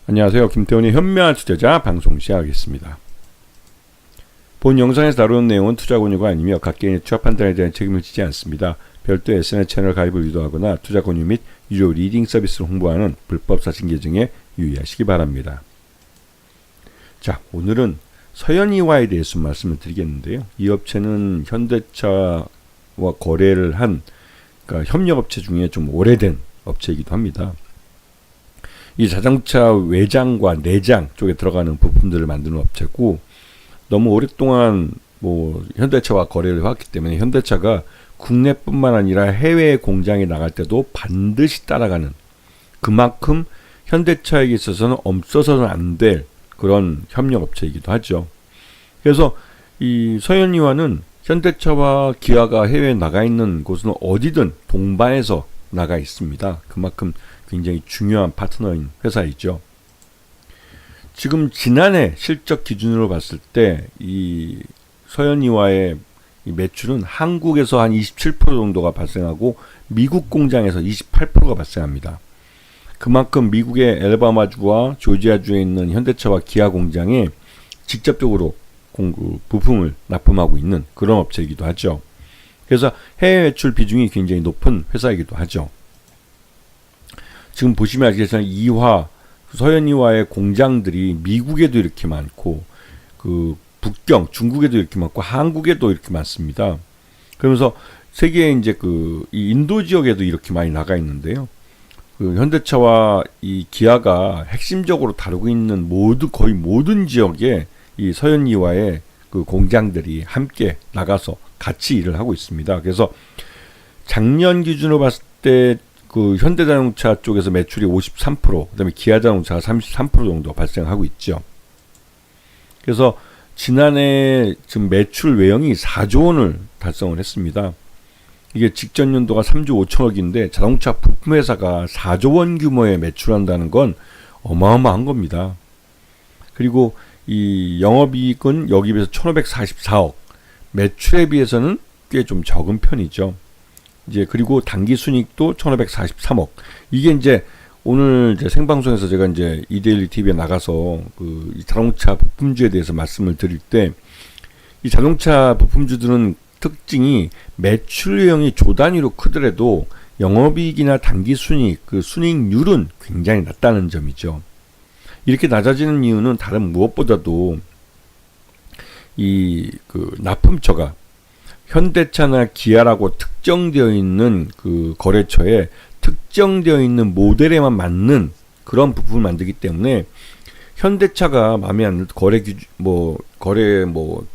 안녕하세요. 김태훈의 현명한 투자자 방송 시작하겠습니다. 본 영상에서 다루는 내용은 투자 권유가 아니며 각 개인의 투자 판단에 대한 책임을 지지 않습니다. 별도 SNS 채널 가입을 유도하거나 투자 권유 및 유료 리딩 서비스를 홍보하는 불법 사진 계정에 유의하시기 바랍니다. 자, 오늘은 서현이와에 대해서 말씀을 드리겠는데요. 이 업체는 현대차와 거래를 한 그러니까 협력업체 중에 좀 오래된 업체이기도 합니다. 이 자동차 외장과 내장 쪽에 들어가는 부품들을 만드는 업체고, 너무 오랫동안 현대차와 거래를 해왔기 때문에 현대차가 국내뿐만 아니라 해외 공장에 나갈 때도 반드시 따라가는, 그만큼 현대차에게 있어서는 없어서는 안 될 그런 협력업체이기도 하죠. 그래서 이 서현이와는 현대차와 기아가 해외에 나가 있는 곳은 어디든 동반해서 나가 있습니다. 그만큼 굉장히 중요한 파트너인 회사이죠. 지금 지난해 실적 기준으로 봤을 때 이 서현이와의 매출은 한국에서 한 27% 정도가 발생하고 미국 공장에서 28%가 발생합니다. 그만큼 미국의 엘바마주와 조지아주에 있는 현대차와 기아 공장에 직접적으로 부품을 납품하고 있는 그런 업체이기도 하죠. 그래서 해외 매출 비중이 굉장히 높은 회사이기도 하죠. 지금 보시면 아시겠지만 이화, 서현이와의 공장들이 미국에도 이렇게 많고, 북경, 중국에도 이렇게 많고, 한국에도 이렇게 많습니다. 그러면서 세계의 이제 이 인도 지역에도 이렇게 많이 나가 있는데요. 현대차와 이 기아가 핵심적으로 다루고 있는 거의 모든 지역에 이 서현이와의 공장들이 함께 나가서 같이 일을 하고 있습니다. 그래서 작년 기준으로 봤을 때 현대자동차 쪽에서 매출이 53%, 그다음에 기아자동차가 33% 정도 발생하고 있죠. 그래서 지난해 지금 매출 외형이 4조 원을 달성을 했습니다. 이게 직전 연도가 3조 5천억인데 자동차 부품 회사가 4조 원 규모의 매출한다는 건 어마어마한 겁니다. 그리고 이 영업이익은 여기 비해서 1,544억, 매출에 비해서는 꽤 좀 적은 편이죠. 그리고 당기순이익도 1,543억. 이게 이제 오늘 생방송에서 제가 이제 이데일리 TV에 나가서 이 자동차 부품주에 대해서 말씀을 드릴 때, 이 자동차 부품주들은 특징이 매출 외형이 조 단위로 크더라도 영업이익이나 당기순이익, 순이익률은 굉장히 낮다는 점이죠. 이렇게 낮아지는 이유는 다른 무엇보다도 납품처가 현대차나 기아라고 특정되어 있는 거래처에 특정되어 있는 모델에만 맞는 그런 부품을 만들기 때문에, 현대차가 마음에 안 들, 거래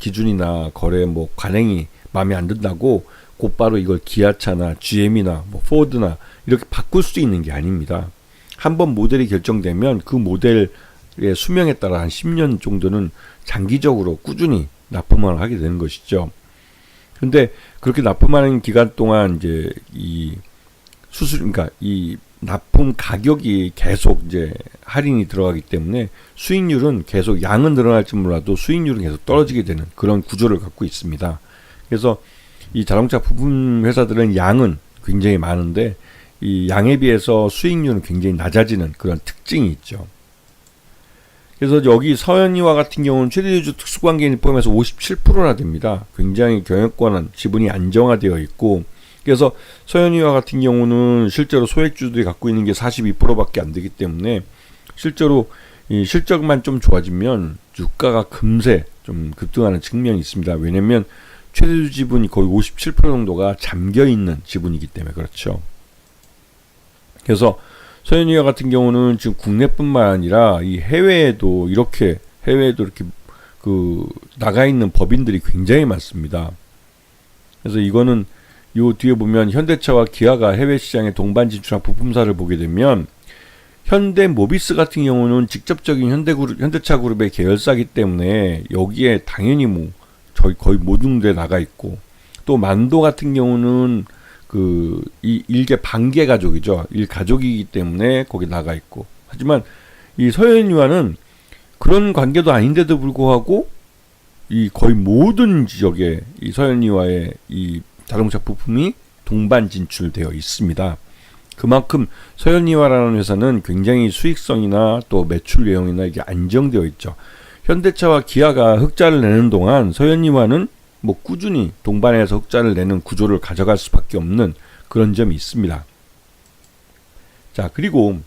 기준이나 거래 관행이 마음에 안 든다고 곧바로 이걸 기아차나 GM이나 포드나 이렇게 바꿀 수 있는 게 아닙니다. 한번 모델이 결정되면 그 모델의 수명에 따라 한 10년 정도는 장기적으로 꾸준히 납품을 하게 되는 것이죠. 근데 그렇게 납품하는 기간 동안 이제 그러니까 이 납품 가격이 계속 이제 할인이 들어가기 때문에 수익률은 계속, 양은 늘어날지 몰라도 수익률은 계속 떨어지게 되는 그런 구조를 갖고 있습니다. 그래서 이 자동차 부품 회사들은 양은 굉장히 많은데 이 양에 비해서 수익률은 굉장히 낮아지는 그런 특징이 있죠. 그래서 여기 서현이와 같은 경우는 최대주주 특수관계인을 포함해서 57%나 됩니다. 굉장히 경영권은 지분이 안정화되어 있고, 그래서 서현이와 같은 경우는 실제로 소액주들이 갖고 있는 게 42%밖에 안 되기 때문에 실제로 이 실적만 좀 좋아지면 주가가 금세 좀 급등하는 측면이 있습니다. 왜냐면 최대주 지분이 거의 57% 정도가 잠겨 있는 지분이기 때문에 그렇죠. 그래서 서현이와 같은 경우는 지금 국내뿐만 아니라 이 해외에도 이렇게 나가 있는 법인들이 굉장히 많습니다. 그래서 이거는 요 뒤에 보면 현대차와 기아가 해외 시장에 동반 진출한 부품사를 보게 되면, 현대모비스 같은 경우는 직접적인 현대차 그룹의 계열사이기 때문에 여기에 당연히 거의 모든 데 나가 있고, 또 만도 같은 경우는 이 일개 반개 가족이죠. 일가족이기 때문에 거기 나가 있고, 하지만 이 서현이와는 그런 관계도 아닌데도 불구하고 이 거의 모든 지역에 이 서현이와의 이 자동차 부품이 동반 진출되어 있습니다. 그만큼 서현이와라는 회사는 굉장히 수익성이나 또 매출 내용이나 이게 안정되어 있죠. 현대차와 기아가 흑자를 내는 동안 서현이와는 뭐 꾸준히 동반해서 흑자를 내는 구조를 가져갈 수밖에 없는 그런 점이 있습니다. 자, 그리고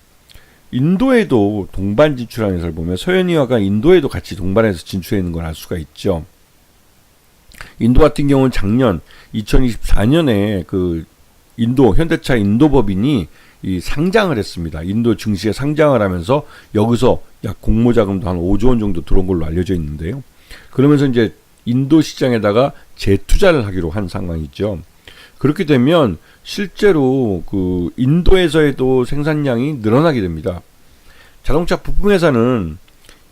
인도에도 동반 진출하는 회사를 보면 서현이와가 인도에도 같이 동반해서 진출해 있는 걸 알 수가 있죠. 인도 같은 경우는 작년 2024년에 그 인도 현대차 인도법인이 이 상장을 했습니다. 인도 증시에 상장을 하면서 여기서 약 공모자금도 한 5조 원 정도 들어온 걸로 알려져 있는데요. 그러면서 이제 인도 시장에다가 재투자를 하기로 한 상황이죠. 그렇게 되면 실제로 그 인도에서에도 생산량이 늘어나게 됩니다. 자동차 부품 회사는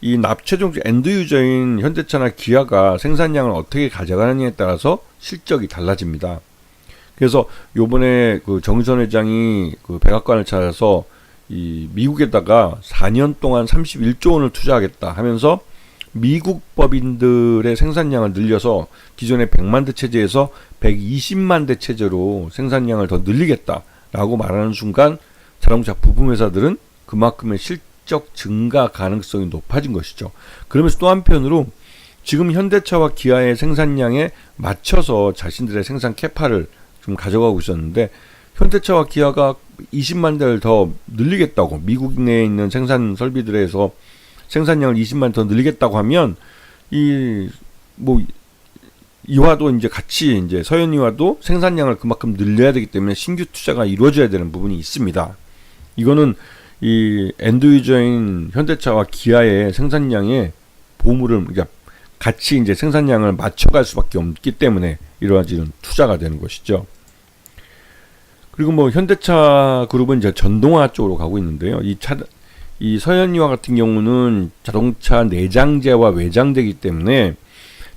이 최종 엔드 유저인 현대차나 기아가 생산량을 어떻게 가져가느냐에 따라서 실적이 달라집니다. 그래서 요번에 그 정의선 회장이 그 백악관을 찾아서 이 미국에다가 4년 동안 31조 원을 투자하겠다 하면서 미국 법인들의 생산량을 늘려서 기존의 100만 대 체제에서 120만 대 체제로 생산량을 더 늘리겠다라고 말하는 순간 자동차 부품 회사들은 그만큼의 실적 증가 가능성이 높아진 것이죠. 그러면서 또 한편으로 지금 현대차와 기아의 생산량에 맞춰서 자신들의 생산 캐파를 좀 가져가고 있었는데 현대차와 기아가 20만 대를 더 늘리겠다고 미국 내에 있는 생산 설비들에서 생산량을 20만 더 늘리겠다고 하면 이와도 이제 같이 이제 서현이와도 생산량을 그만큼 늘려야 되기 때문에 신규 투자가 이루어져야 되는 부분이 있습니다. 이거는 이 엔드 유저인 현대차와 기아의 생산량에 보물을 그러니까 같이 이제 생산량을 맞춰갈 수밖에 없기 때문에 이러한 투자가 되는 것이죠. 그리고 뭐 현대차 그룹은 이제 전동화 쪽으로 가고 있는데요. 이 서현이와 같은 경우는 자동차 내장재와 외장재이기 때문에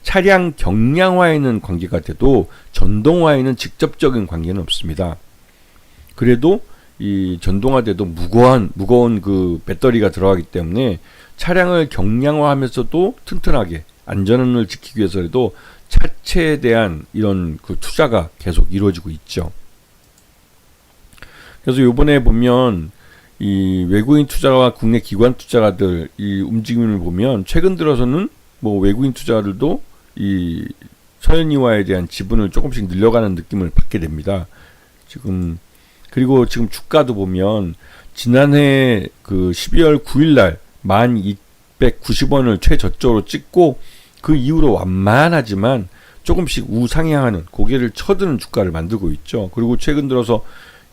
차량 경량화에는 관계가 돼도 전동화에는 직접적인 관계는 없습니다. 그래도 이 전동화돼도 무거운 그 배터리가 들어가기 때문에 차량을 경량화하면서도 튼튼하게 안전을 지키기 위해서라도 차체에 대한 이런 그 투자가 계속 이루어지고 있죠. 그래서 요번에 보면 이 외국인 투자와 국내 기관 투자가들 이 움직임을 보면 최근 들어서는 뭐 외국인 투자가들도 이 서현이와에 대한 지분을 조금씩 늘려가는 느낌을 받게 됩니다. 그리고 지금 주가도 보면 지난해 그 12월 9일 날 1290원을 최저점으로 찍고 그 이후로 완만하지만 조금씩 우상향하는 고개를 쳐드는 주가를 만들고 있죠. 그리고 최근 들어서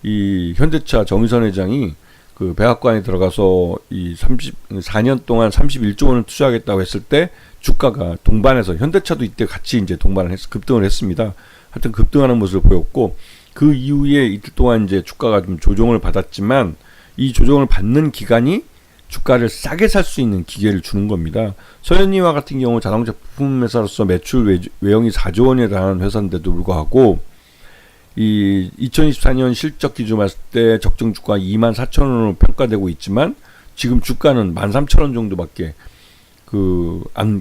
이 현대차 정의선 회장이 그 백악관에 들어가서 이 4년 동안 31조 원을 투자하겠다고 했을 때 주가가 동반해서 현대차도 이때 같이 이제 급등을 했습니다. 하여튼 급등하는 모습을 보였고 그 이후에 이틀 동안 이제 주가가 좀 조정을 받았지만 이 조정을 받는 기간이 주가를 싸게 살 수 있는 기회를 주는 겁니다. 서현이와 같은 경우 자동차 부품 회사로서 매출 외형이 4조 원에 달하는 회사인데도 불구하고 이 2024년 실적 기준 봤을 때 적정 주가 24,000원으로 평가되고 있지만 지금 주가는 13,000원 정도밖에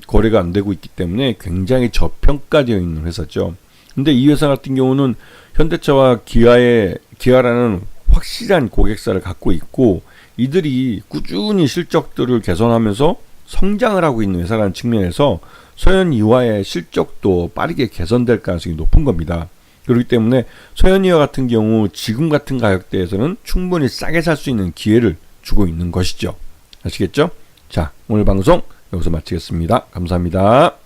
거래가 안 되고 있기 때문에 굉장히 저평가되어 있는 회사죠. 근데 이 회사 같은 경우는 현대차와 기아라는 확실한 고객사를 갖고 있고 이들이 꾸준히 실적들을 개선하면서 성장을 하고 있는 회사라는 측면에서 서현이와의 실적도 빠르게 개선될 가능성이 높은 겁니다. 그렇기 때문에 서현이와 같은 경우 지금 같은 가격대에서는 충분히 싸게 살 수 있는 기회를 주고 있는 것이죠. 아시겠죠? 자, 오늘 방송 여기서 마치겠습니다. 감사합니다.